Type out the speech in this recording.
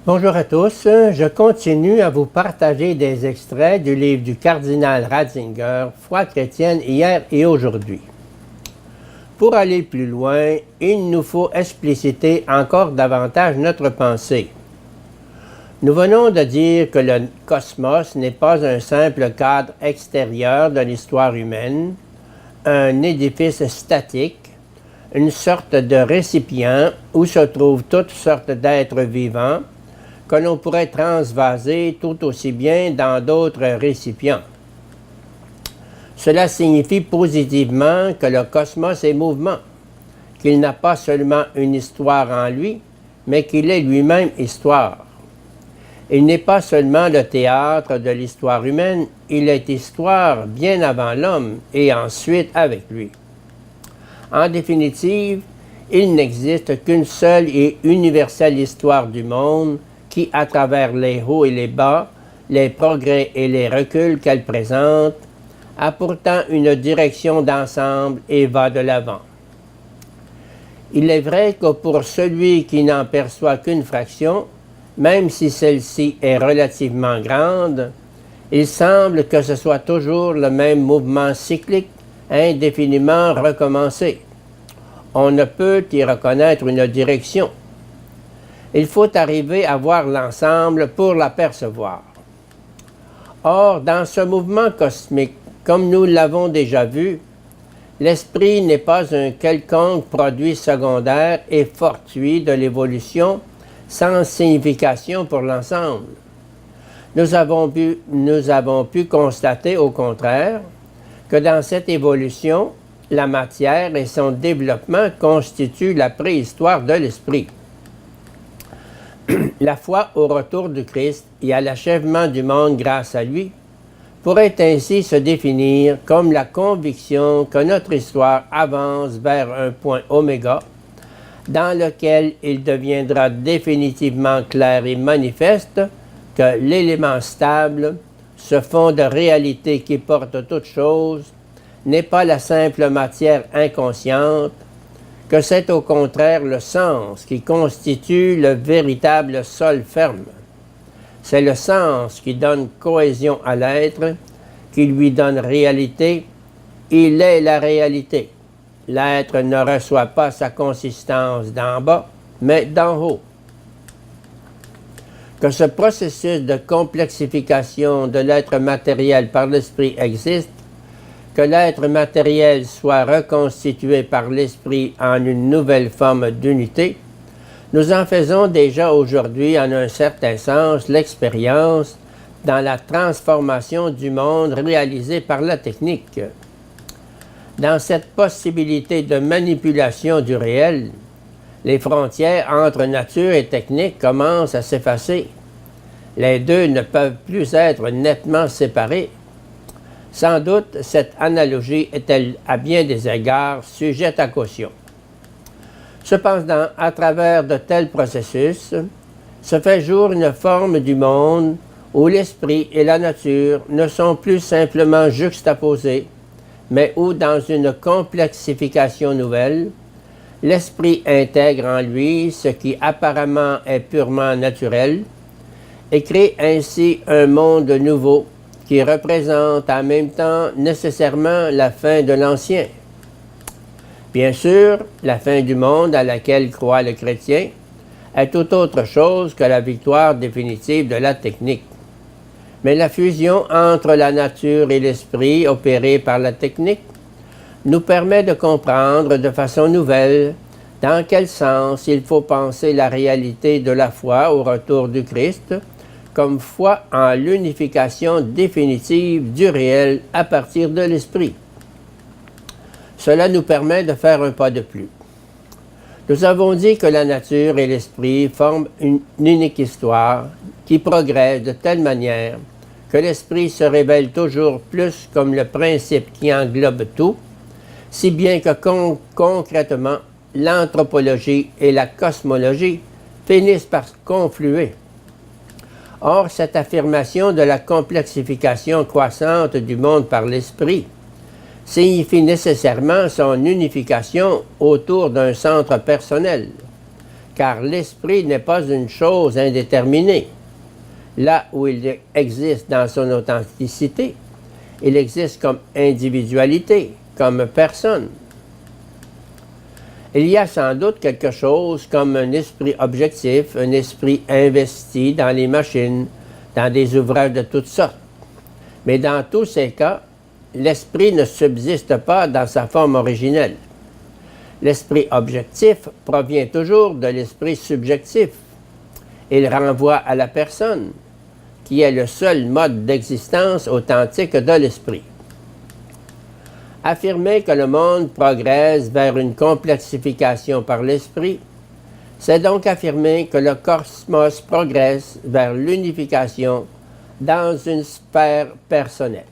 Bonjour à tous, je continue à vous partager des extraits du livre du cardinal Ratzinger, Foi chrétienne hier et aujourd'hui. Pour aller plus loin, il nous faut expliciter encore davantage notre pensée. Nous venons de dire que le cosmos n'est pas un simple cadre extérieur de l'histoire humaine, un édifice statique, une sorte de récipient où se trouvent toutes sortes d'êtres vivants, que l'on pourrait transvaser tout aussi bien dans d'autres récipients. Cela signifie positivement que le cosmos est mouvement, qu'il n'a pas seulement une histoire en lui, mais qu'il est lui-même histoire. Il n'est pas seulement le théâtre de l'histoire humaine, il est histoire bien avant l'homme et ensuite avec lui. En définitive, il n'existe qu'une seule et universelle histoire du monde qui, à travers les hauts et les bas, les progrès et les reculs qu'elle présente, a pourtant une direction d'ensemble et va de l'avant. Il est vrai que pour celui qui n'en perçoit qu'une fraction, même si celle-ci est relativement grande, il semble que ce soit toujours le même mouvement cyclique, indéfiniment recommencé. On ne peut y reconnaître une direction. Il faut arriver à voir l'ensemble pour l'apercevoir. Or, dans ce mouvement cosmique, comme nous l'avons déjà vu, l'esprit n'est pas un quelconque produit secondaire et fortuit de l'évolution sans signification pour l'ensemble. Nous avons pu constater au contraire que dans cette évolution, la matière et son développement constituent la préhistoire de l'esprit. La foi au retour du Christ et à l'achèvement du monde grâce à lui pourrait ainsi se définir comme la conviction que notre histoire avance vers un point oméga dans lequel il deviendra définitivement clair et manifeste que l'élément stable, ce fond de réalité qui porte toute chose, n'est pas la simple matière inconsciente, que c'est au contraire le sens qui constitue le véritable sol ferme. C'est le sens qui donne cohésion à l'être, qui lui donne réalité. Il est la réalité. L'être ne reçoit pas sa consistance d'en bas, mais d'en haut. Que ce processus de complexification de l'être matériel par l'esprit existe, que l'être matériel soit reconstitué par l'esprit en une nouvelle forme d'unité, nous en faisons déjà aujourd'hui en un certain sens l'expérience dans la transformation du monde réalisée par la technique. Dans cette possibilité de manipulation du réel, les frontières entre nature et technique commencent à s'effacer. Les deux ne peuvent plus être nettement séparés. Sans doute, cette analogie est-elle à bien des égards sujette à caution. Cependant, à travers de tels processus, se fait jour une forme du monde où l'esprit et la nature ne sont plus simplement juxtaposés, mais où, dans une complexification nouvelle, l'esprit intègre en lui ce qui apparemment est purement naturel et crée ainsi un monde nouveau qui représente en même temps nécessairement la fin de l'ancien. Bien sûr, la fin du monde à laquelle croit le chrétien est tout autre chose que la victoire définitive de la technique. Mais la fusion entre la nature et l'esprit opérée par la technique nous permet de comprendre de façon nouvelle dans quel sens il faut penser la réalité de la foi au retour du Christ comme foi en l'unification définitive du réel à partir de l'esprit. Cela nous permet de faire un pas de plus. Nous avons dit que la nature et l'esprit forment une unique histoire qui progresse de telle manière que l'esprit se révèle toujours plus comme le principe qui englobe tout, si bien que concrètement, l'anthropologie et la cosmologie finissent par confluer. Or, cette affirmation de la complexification croissante du monde par l'esprit signifie nécessairement son unification autour d'un centre personnel, car l'esprit n'est pas une chose indéterminée. Là où il existe dans son authenticité, il existe comme individualité, comme personne. Il y a sans doute quelque chose comme un esprit objectif, un esprit investi dans les machines, dans des ouvrages de toutes sortes. Mais dans tous ces cas, l'esprit ne subsiste pas dans sa forme originelle. L'esprit objectif provient toujours de l'esprit subjectif. Il renvoie à la personne, qui est le seul mode d'existence authentique de l'esprit. Affirmer que le monde progresse vers une complexification par l'esprit, c'est donc affirmer que le cosmos progresse vers l'unification dans une sphère personnelle.